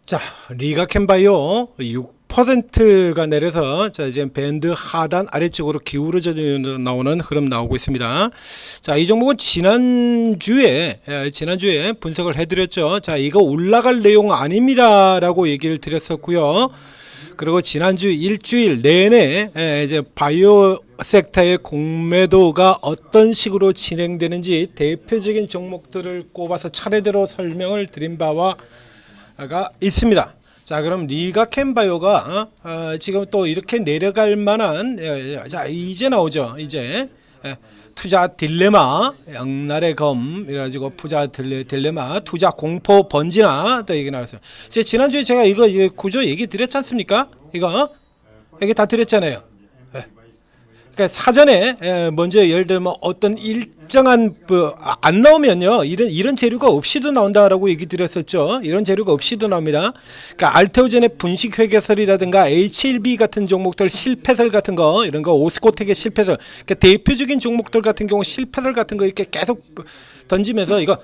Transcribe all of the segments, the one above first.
자, 리가캔바이오 6%가 내려서 자, 이제 밴드 하단 아래쪽으로 기울어져 나오는 흐름 나오고 있습니다. 자, 이 종목은 지난주에 분석을 해드렸죠. 자, 이거 올라갈 내용 아닙니다라고 얘기를 드렸었고요. 그리고 지난주 일주일 내내 이제 바이오 섹터의 공매도가 어떤 식으로 진행되는지 대표적인 종목들을 꼽아서 차례대로 설명을 드린 바와 가 있습니다. 자, 그럼 리가캔바이오가 지금 또 이렇게 내려갈 만한 자, 이제 나오죠. 이제 투자 딜레마, 양날의 검 이래가지고 투자 딜레마, 투자 공포 번지나 또 얘기 나왔어요. 지난주에 제가 이거 구조 얘기 드렸지 않습니까? 이거 얘기 다 드렸잖아요. 그러니까 사전에 먼저 예를 들면 어떤 일정한 안 나오면요 이런 재료가 없이도 나온다라고 얘기 드렸었죠. 이런 재료가 없이도 나옵니다. 그러니까 알테오젠의 분식 회계설이라든가 HLB 같은 종목들 실패설 같은 거 이런 거 오스코텍의 실패설, 그러니까 대표적인 종목들 같은 경우 실패설 같은 거 이렇게 계속 던지면서 이거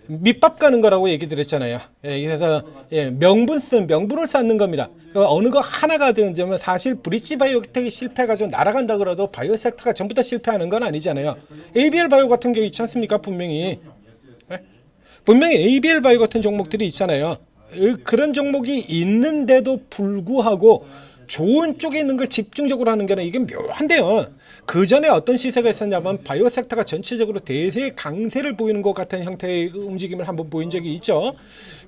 밑밥 가는 거라고 얘기 드렸잖아요. 그래서 명분을 쌓는 겁니다. 어느 거 하나가 되면 사실 브릿지 바이오텍이 실패해가지고 날아간다 그래도 바이오 섹터가 전부 다 실패하는 건 아니잖아요. ABL 바이오 같은 게 있지 않습니까? 분명히 ABL 바이오 같은 종목들이 있잖아요. 그런 종목이 있는데도 불구하고 좋은 쪽에 있는 걸 집중적으로 하는 게 이게 묘한데요. 그 전에 어떤 시세가 있었냐면 바이오 섹터가 전체적으로 대세 강세를 보이는 것 같은 형태의 움직임을 한번 보인 적이 있죠.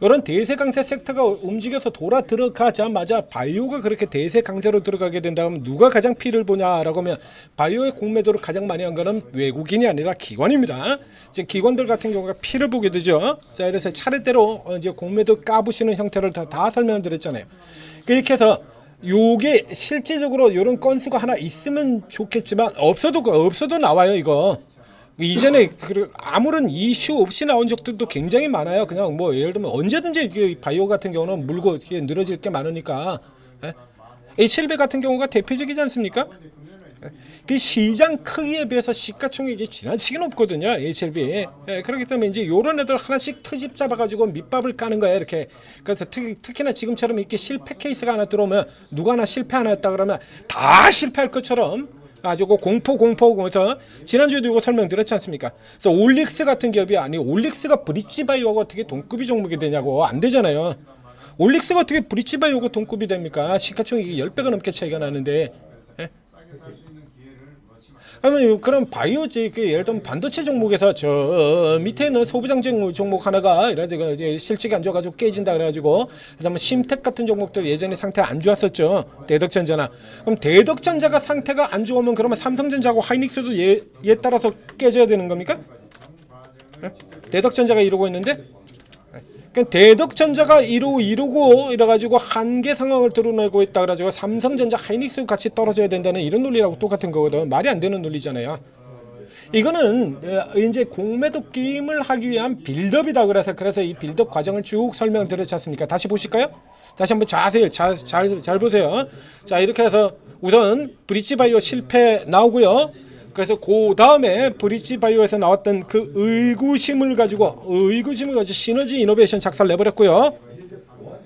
이런 대세 강세 섹터가 움직여서 돌아 들어가자마자 바이오가 그렇게 대세 강세로 들어가게 된다면 누가 가장 피를 보냐라고 하면 바이오의 공매도를 가장 많이 한 거는 외국인이 아니라 기관입니다. 이제 기관들 같은 경우가 피를 보게 되죠. 자, 그래서 차례대로 이제 공매도 까부시는 형태를 다 설명드렸잖아요. 이렇게 해서 요게 실질적으로 이런 건수가 하나 있으면 좋겠지만 없어도 나와요. 이거 이전에 아무런 이슈 없이 나온 적들도 굉장히 많아요. 그냥 뭐 예를 들면 언제든지 바이오 같은 경우는 물고 늘어질 게 많으니까. H700 같은 경우가 대표적이지 않습니까? 그 시장 크기에 비해서 시가총액이 지나치게 높거든요. H7B. 그렇기 때문에 이제 요런 애들 하나씩 트집 잡아가지고 밑밥을 까는 거예요. 이렇게. 그래서 특히나 지금처럼 이렇게 실패 케이스가 하나 들어오면 누가 하나 실패 하나 했다 그러면 다 실패할 것처럼 가지고 공포에서 지난주에도 이거 설명드렸지 않습니까? 그래서 올릭스 같은 기업이 올릭스가 브릿지 바이오하고 어떻게 동급이 종목이 되냐고. 안 되잖아요. 올릭스가 어떻게 브릿지 바이오하고 동급이 됩니까? 시가총액이 10배가 넘게 차이가 나는데. 그럼 바이오지 예를 들면 반도체 종목에서 저 밑에 있는 소부장적 종목 하나가 이제 실적이 안 좋아가지고 깨진다 그래가지고 그다음에 심텍 같은 종목들 예전에 상태 안 좋았었죠. 대덕전자나. 그럼 대덕전자가 상태가 안 좋으면 그러면 삼성전자하고 하이닉스도 얘 따라서 깨져야 되는 겁니까? 대덕전자가 이러고 있는데 대덕전자가 이러고 이래가지고 한계 상황을 드러내고 있다 그래가지고 삼성전자 하이닉스 같이 떨어져야 된다는 이런 논리라고 똑같은 거거든. 말이 안 되는 논리잖아요. 이거는 이제 공매도 게임을 하기 위한 빌드업이다. 그래서 이 빌드업 과정을 쭉 설명드렸지 않습니까? 다시 보실까요? 다시 한번 자세히 잘 보세요. 자, 이렇게 해서 우선 브릿지 바이오 실패 나오고요. 그래서 그 다음에 브릿지 바이오에서 나왔던 그 의구심을 가지고 시너지 이노베이션 작살 내버렸고요.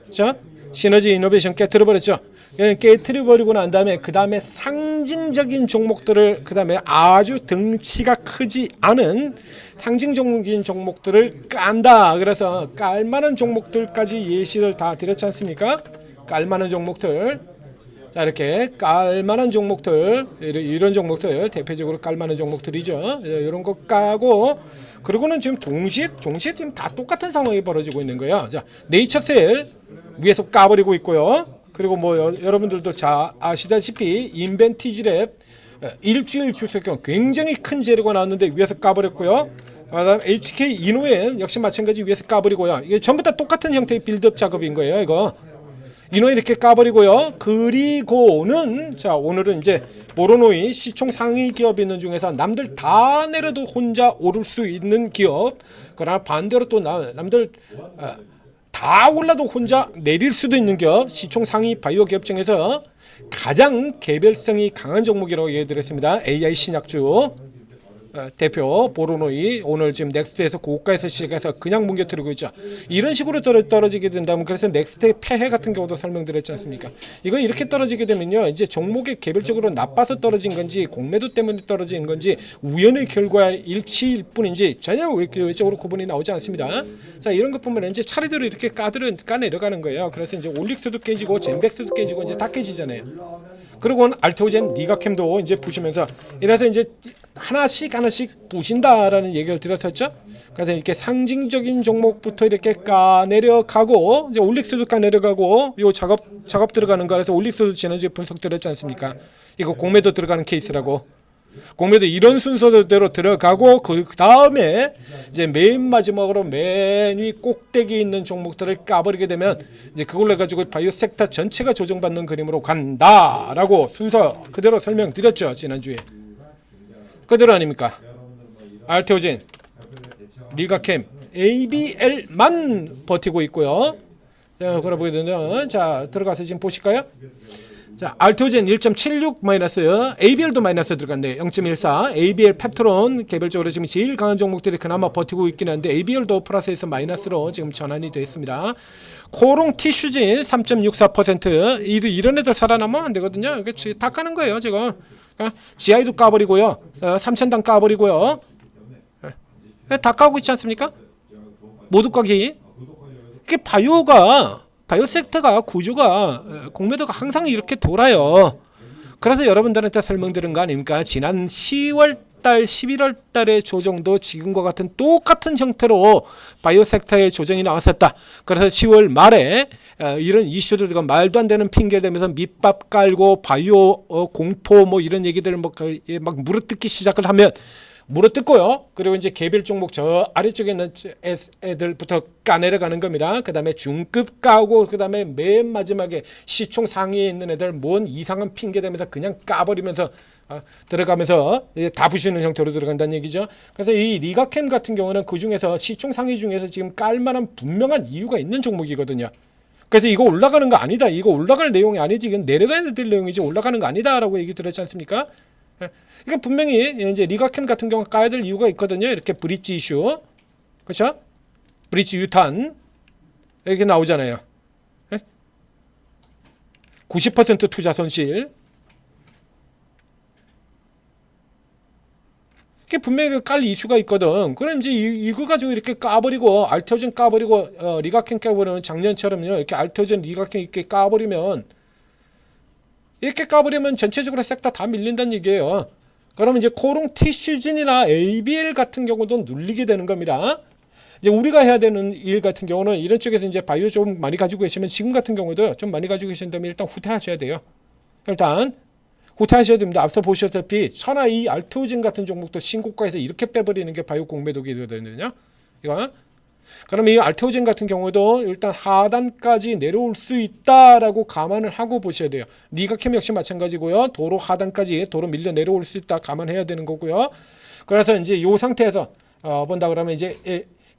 자, 시너지 이노베이션 깨트려버렸죠. 깨트려버리고 난 다음에 그 다음에 상징적인 종목들을 그 다음에 아주 등치가 크지 않은 상징적인 종목들을 깐다. 그래서 깔만한 종목들까지 예시를 다 드렸지 않습니까? 깔만한 종목들. 자, 이렇게 깔만한 종목들, 이런 종목들 대표적으로 깔만한 종목들이죠. 이런 거 까고 그리고는 지금 동시에 지금 다 똑같은 상황이 벌어지고 있는 거예요. 자, 네이처셀 위에서 까버리고 있고요. 그리고 뭐 여러분들도 잘 아시다시피 인벤티지랩 일주일 주석경 굉장히 큰 재료가 나왔는데 위에서 까버렸고요. 그다음 HK 이노엔 역시 마찬가지 위에서 까버리고요. 이게 전부 다 똑같은 형태의 빌드업 작업인 거예요. 이거. 이노 이렇게 까버리고요. 그리고는 자, 오늘은 이제 모로노이 시총 상위 기업이 있는 중에서 남들 다 내려도 혼자 오를 수 있는 기업, 그러나 반대로 또 남들 다 올라도 혼자 내릴 수도 있는 기업, 시총 상위 바이오 기업 중에서 가장 개별성이 강한 종목이라고 얘기드렸습니다. AI 신약주. 대표 보로노이 오늘 지금 넥스트에서 고가에서 시작해서 그냥 뭉개뜨리고 있죠. 이런 식으로 떨어지게 된다면 그래서 넥스트의 폐해 같은 경우도 설명드렸지 않습니까? 이거 이렇게 떨어지게 되면요, 이제 종목이 개별적으로 나빠서 떨어진 건지 공매도 때문에 떨어진 건지 우연의 결과의 일치일 뿐인지 전혀 외적으로 구분이 나오지 않습니다. 자, 이런 것 보면 이제 차례대로 이렇게 까내려가는 거예요. 그래서 이제 올릭스도 깨지고 젠백스도 깨지고 이제 다 깨지잖아요. 그리고 알테오젠, 니가캠도 이제 부시면서 이래서 이제 하나씩 부신다라는 얘기를 드렸었죠. 그래서 이렇게 상징적인 종목부터 이렇게 까내려가고 이제 올릭스도 까내려가고 요 작업 들어가는 거라서 올릭스도 지난주에 분석 드렸지 않습니까? 이거 공매도 들어가는 케이스라고. 공매도 이런 순서대로 들어가고 그 다음에 이제 맨 마지막으로 맨 위 꼭대기 있는 종목들을 까버리게 되면 이제 그걸로 해가지고 바이오 섹터 전체가 조정받는 그림으로 간다라고 순서 그대로 설명드렸죠 지난주에. 그대로 아닙니까? 알테오젠, 리가캠, ABL만 버티고 있고요. 자, 그래 보게 되면 자 들어가서 지금 보실까요? 자, 알테오젠 1.76 마이너스, ABL도 마이너스 들어갔네요. 0.14. ABL 펩트론 개별적으로 지금 제일 강한 종목들이 그나마 버티고 있긴 한데 ABL도 플러스에서 마이너스로 지금 전환이 되어 있습니다. 코롱 티슈진 3.64%. 이런 애들 살아남으면 안 되거든요. 이게 다 까는 거예요, 지금. GI도 까버리고요. 3,000당 까버리고요. 다 까고 있지 않습니까? 모두 까기. 이게 바이오 섹터가 구조가 공매도가 항상 이렇게 돌아요. 그래서 여러분들한테 설명드린 거 아닙니까? 지난 10월 달, 11월 달의 조정도 지금과 같은 똑같은 형태로 바이오 섹터의 조정이 나왔었다. 그래서 10월 말에 이런 이슈들과 말도 안 되는 핑계 대면서 밑밥 깔고 바이오 공포 뭐 이런 얘기들을 막 물어뜯기 시작을 하면 물어뜯고요. 그리고 이제 개별 종목 저 아래쪽에 있는 애들부터 까내려가는 겁니다. 그 다음에 중급 까고 그 다음에 맨 마지막에 시총 상위에 있는 애들 뭔 이상한 핑계 대면서 그냥 까버리면서 들어가면서 다 부시는 형태로 들어간다는 얘기죠. 그래서 이 리가캠 같은 경우는 그 중에서 시총 상위 중에서 지금 깔만한 분명한 이유가 있는 종목이거든요. 그래서 이거 올라가는 거 아니다. 이거 올라갈 내용이 아니지. 이건 내려가야 될 내용이지 올라가는 거 아니다라고 얘기 들었지 않습니까? 이건 분명히 이제 리가캠 같은 경우 까야 될 이유가 있거든요. 이렇게 브릿지 이슈, 그렇죠? 브릿지 유탄 이렇게 나오잖아요. 90% 투자 손실. 이게 분명히 깔 이슈가 있거든. 그럼 이제 이거 가지고 이렇게 까버리고 알테오젠 까버리고 리가캠 까버리면 작년처럼요. 이렇게 알테오젠 리가캠 이렇게 까버리면 전체적으로 섹터 다 밀린다는 얘기예요. 그러면 이제 코롱 티슈진이나 ABL 같은 경우도 눌리게 되는 겁니다. 이제 우리가 해야 되는 일 같은 경우는 이런 쪽에서 이제 바이오 좀 많이 가지고 계시면 지금 같은 경우도 좀 많이 가지고 계신다면 일단 후퇴하셔야 돼요. 일단 후퇴하셔야 됩니다. 앞서 보셨다시피 천하 이 알테오젠 같은 종목도 신고가에서 이렇게 빼버리는 게 바이오 공매도기 되거든요. 이거. 그럼 이 알테오젠 같은 경우도 일단 하단까지 내려올 수 있다라고 감안을 하고 보셔야 돼요. 리가캠 역시 마찬가지고요. 도로 하단까지 도로 밀려 내려올 수 있다 감안해야 되는 거고요. 그래서 이제 이 상태에서 본다 그러면 이제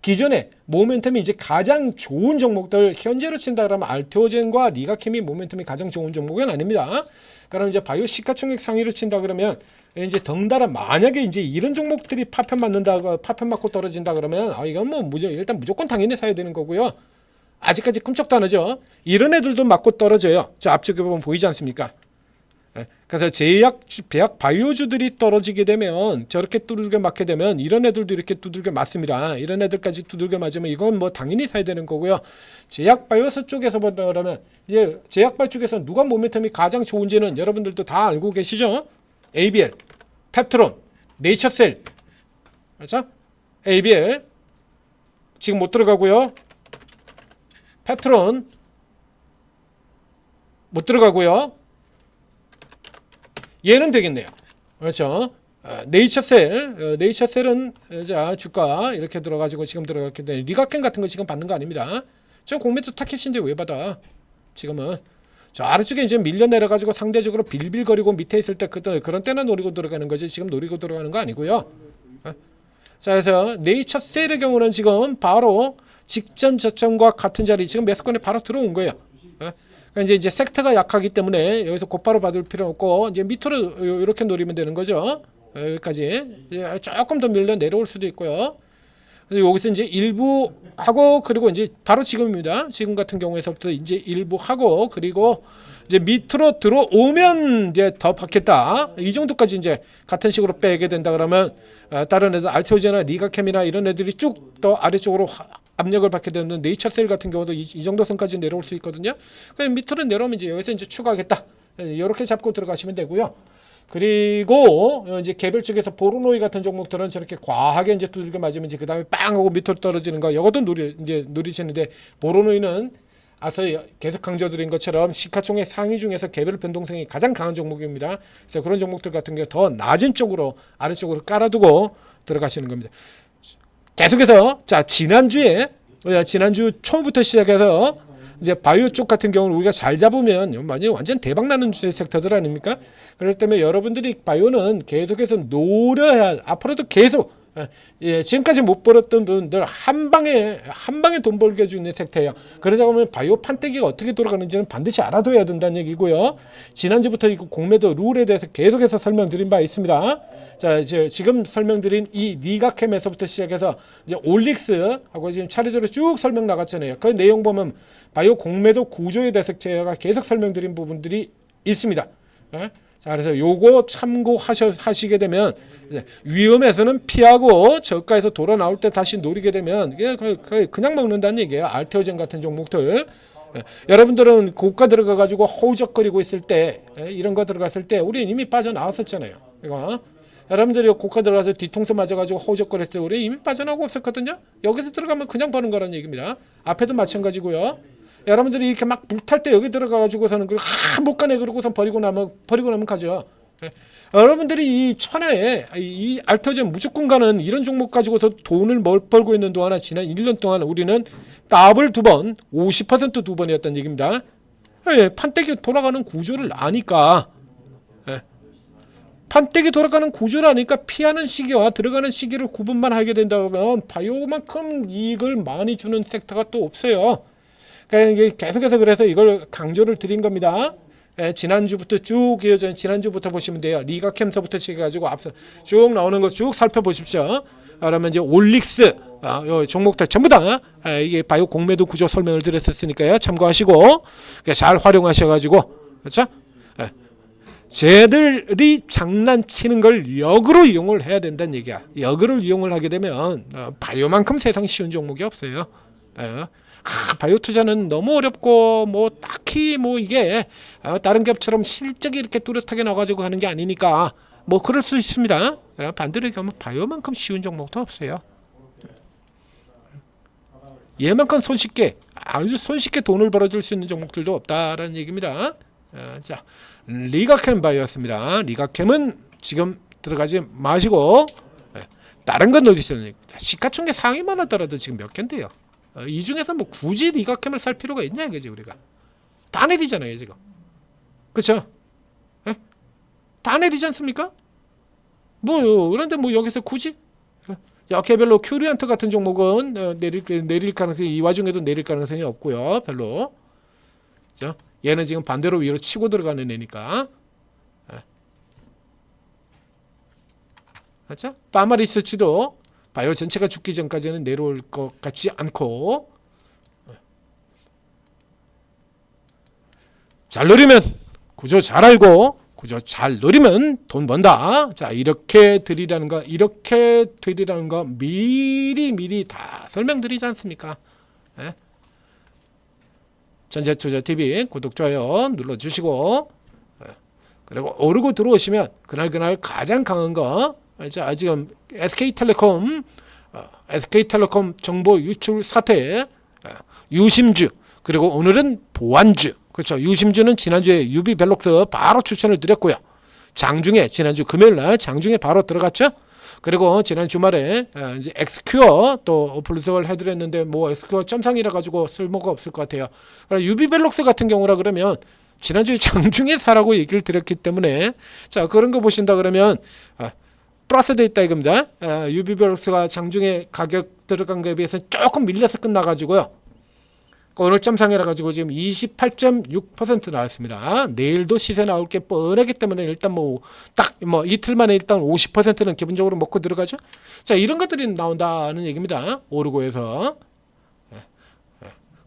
기존에 모멘텀이 이제 가장 좋은 종목들 현재로 친다 그러면 알테오젠과 리가캠이 모멘텀이 가장 좋은 종목은 아닙니다. 그럼 이제 바이오 시가총액 상위로 친다 그러면 이제 덩달아 만약에 이제 이런 종목들이 파편 맞고 떨어진다 그러면 이건 뭐 일단 무조건 당연히 사야 되는 거고요. 아직까지 꿈쩍도 안 하죠. 이런 애들도 맞고 떨어져요. 저 앞쪽에 보면 보이지 않습니까? 그래서 배약 바이오주들이 떨어지게 되면 저렇게 두들겨 맞게 되면 이런 애들도 이렇게 두들겨 맞습니다. 이런 애들까지 두들겨 맞으면 이건 뭐 당연히 사야 되는 거고요. 제약 바이오스 쪽에서 본다 그러면 이제 제약 바이오 쪽에서 누가 모멘텀이 가장 좋은지는 여러분들도 다 알고 계시죠? ABL, 펩트론, 네이처셀, 그렇죠? ABL 지금 못 들어가고요. 펩트론 못 들어가고요. 얘는 되겠네요. 그렇죠? 네이처셀은 자 주가 이렇게 들어가지고 지금 들어갔기 때문에 리가캠 같은 거 지금 받는 거 아닙니다. 저 공매도 타켓인데 왜 받아? 지금은 저 아래쪽에 이제 밀려 내려가지고 상대적으로 빌빌거리고 밑에 있을 때 그런 때는 노리고 들어가는 거지 지금 노리고 들어가는 거 아니고요. 자 그래서 네이처셀의 경우는 지금 바로 직전 저점과 같은 자리 지금 매수권에 바로 들어온 거예요. 그러니까 이제 섹터가 약하기 때문에 여기서 곧바로 받을 필요 없고 이제 밑으로 이렇게 노리면 되는 거죠. 여기까지 조금 더 밀려 내려올 수도 있고요. 여기서 이제 일부 하고 그리고 이제 바로 지금입니다. 지금 같은 경우에서부터 이제 일부 하고 그리고 이제 밑으로 들어오면 이제 더 받겠다. 이 정도까지 이제 같은 식으로 빼게 된다 그러면 다른 애들 알테오제나 리가캠이나 이런 애들이 쭉 더 아래쪽으로 압력을 받게 되는 네이처셀 같은 경우도 이 정도 선까지 내려올 수 있거든요. 그럼 밑으로 내려오면 이제 여기서 이제 추가하겠다. 이렇게 잡고 들어가시면 되고요. 그리고 이제 개별 쪽에서 보르노이 같은 종목들은 저렇게 과하게 이제 두들겨 맞으면 이제 그 다음에 빵 하고 밑으로 떨어지는 거 이것도 누리시는데 보르노이는 앞서 계속 강조드린 것처럼 시가총액 상위 중에서 개별 변동성이 가장 강한 종목입니다. 그래서 그런 종목들 같은 경우 더 낮은 쪽으로 아래쪽으로 깔아두고 들어가시는 겁니다. 계속해서 자 지난주 초부터 시작해서 이제 바이오 쪽 같은 경우는 우리가 잘 잡으면 완전 대박 나는 섹터들 아닙니까? 그렇기 때문에 여러분들이 바이오는 계속해서 노려야 할 앞으로도 계속 지금까지 못 벌었던 분들 한 방에 돈 벌게 해주는 섹터예요. 그러자 보면 바이오 판때기가 어떻게 돌아가는지는 반드시 알아둬야 된다는 얘기고요. 지난주부터 이 공매도 룰에 대해서 계속해서 설명드린 바 있습니다. 자, 이제 지금 설명드린 이 리가캠에서부터 시작해서 이제 올릭스하고 지금 차례대로 쭉 설명 나갔잖아요. 그 내용 보면 바이오 공매도 구조에 대해서 제가 계속 설명드린 부분들이 있습니다. 자, 그래서 요거 참고하시게 되면 위험에서는 피하고 저가에서 돌아 나올 때 다시 노리게 되면 그냥 먹는다는 얘기예요. 알테오젠 같은 종목들. 여러분들은 고가 들어가 가지고 허우적거리고 있을 때 이런 거 들어갔을 때 우리 이미 빠져나왔었잖아요. 이거 여러분들이 고가 들어가서 뒤통수 맞아 가지고 허우적거렸을 때 우리 이미 빠져나오고 없었거든요. 여기서 들어가면 그냥 버는 거라는 얘기입니다. 앞에도 마찬가지고요. 여러분들이 이렇게 막 불탈 때 여기 들어가가지고서는 못 가네 그러고선 버리고 나면 가죠. 여러분들이 이 천하에 이 알테오젠 무조건 가는 이런 종목 가지고서 돈을 벌고 있는 동안 지난 1년 동안 우리는 더블 2번, 50% 2번이었다는 얘기입니다. 판때기 돌아가는 구조를 아니까 판때기 돌아가는 구조를 아니까 피하는 시기와 들어가는 시기를 구분만 하게 된다면 바이오만큼 이익을 많이 주는 섹터가 또 없어요. 그러니까 계속해서 그래서 이걸 강조를 드린 겁니다. 지난주부터 쭉 이어져 지난주부터 보시면 돼요. 리가캠서부터 시작해가지고 앞서 쭉 나오는 거 쭉 살펴보십시오. 그러면 이제 올릭스 종목들 전부 다 이게 바이오 공매도 구조 설명을 드렸었으니까요. 참고하시고 잘 활용하셔가지고 그렇죠? 쟤들이 장난치는 걸 역으로 이용을 해야 된다는 얘기야. 역으로 이용을 하게 되면 바이오만큼 세상 쉬운 종목이 없어요. 바이오 투자는 너무 어렵고 뭐 딱히 뭐 이게 다른 기업처럼 실적이 이렇게 뚜렷하게 나가지고 하는 게 아니니까 뭐 그럴 수 있습니다. 반대로 얘기하면 바이오만큼 쉬운 종목도 없어요. 얘만큼 아주 손쉽게 돈을 벌어줄 수 있는 종목들도 없다라는 얘기입니다. 자, 리가캠 바이오였습니다. 리가캠은 지금 들어가지 마시고 다른 건 어디 있어요? 시가총액 상위만 하더라도 지금 몇 개인데요. 이 중에서 뭐 굳이 리가캠을 살 필요가 있냐 이거지 우리가. 다 내리잖아요 지금. 그렇죠? 다 내리지 않습니까? 뭐 그런데 뭐 여기서 굳이 개별로 큐리안트 같은 종목은 내릴 가능성이 이 와중에도 내릴 가능성이 없고요. 별로. 그렇죠? 얘는 지금 반대로 위로 치고 들어가는 애니까. 그렇죠? 파마 리서치도 바이오 전체가 죽기 전까지는 내려올 것 같지 않고 잘 노리면 구조 잘 알고 구조 잘 노리면 돈 번다. 자 이렇게 드리라는 거 미리 다 설명드리지 않습니까? 전자투자TV 구독 좋아요 눌러주시고 그리고 오르고 들어오시면 그날 가장 강한 거 자, 지금 SK텔레콤 정보 유출 사태 유심주 그리고 오늘은 보안주 그렇죠. 유심주는 지난주에 유비벨록스 바로 추천을 드렸고요. 장중에 지난주 금요일날 장중에 바로 들어갔죠. 그리고 지난 주말에 이제 엑스큐어 또 분석을 해드렸는데 뭐 엑스큐어 점상이라 가지고 쓸모가 없을 것 같아요. 유비벨록스 같은 경우라 그러면 지난주에 장중에 사라고 얘기를 드렸기 때문에 자 그런 거 보신다 그러면 플러스 돼 있다 이겁니다. 유비벨록스가 장중에 가격 들어간 거에 비해서 조금 밀려서 끝나가지고요. 오늘 점상이라 가지고 지금 28.6% 나왔습니다. 내일도 시세 나올 게 뻔하기 때문에 일단 뭐 딱 뭐 이틀 만에 일단 50%는 기본적으로 먹고 들어가죠. 자, 이런 것들이 나온다는 얘기입니다. 오르고에서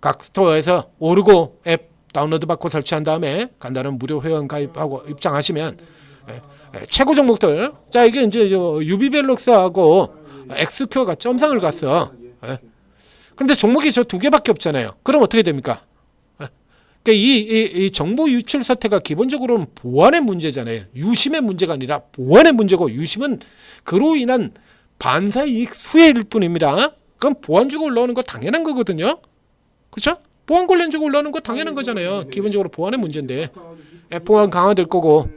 각 스토어에서 오르고 앱 다운로드 받고 설치한 다음에 간단한 무료 회원 가입하고 입장하시면 최고 종목들. 자, 이게 이제 유비벨록스하고 엑스큐어가 점상을 갔어. 근데 종목이 저 두 개밖에 없잖아요. 그럼 어떻게 됩니까? 그러니까 이 정보 유출 사태가 기본적으로는 보안의 문제잖아요. 유심의 문제가 아니라 보안의 문제고, 유심은 그로 인한 반사이익 수혜일 뿐입니다. 그럼 보안주가 올라오는 거 당연한 거거든요. 그렇죠? 보안 관련주가 올라오는 거 당연한 거잖아요. 기본적으로 보안의 문제인데 보안 강화될 거고.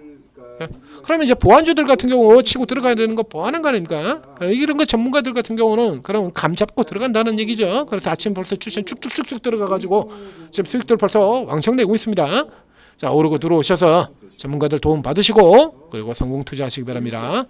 그러면 이제 보안주들 같은 경우 치고 들어가야 되는 거 보안한 거 아닙니까? 이런 거 전문가들 같은 경우는 그럼 감 잡고 들어간다는 얘기죠. 그래서 아침 벌써 추천 쭉쭉쭉쭉 들어가가지고 지금 수익들 벌써 왕창 내고 있습니다. 자, 오르고 들어오셔서 전문가들 도움 받으시고 그리고 성공 투자하시기 바랍니다.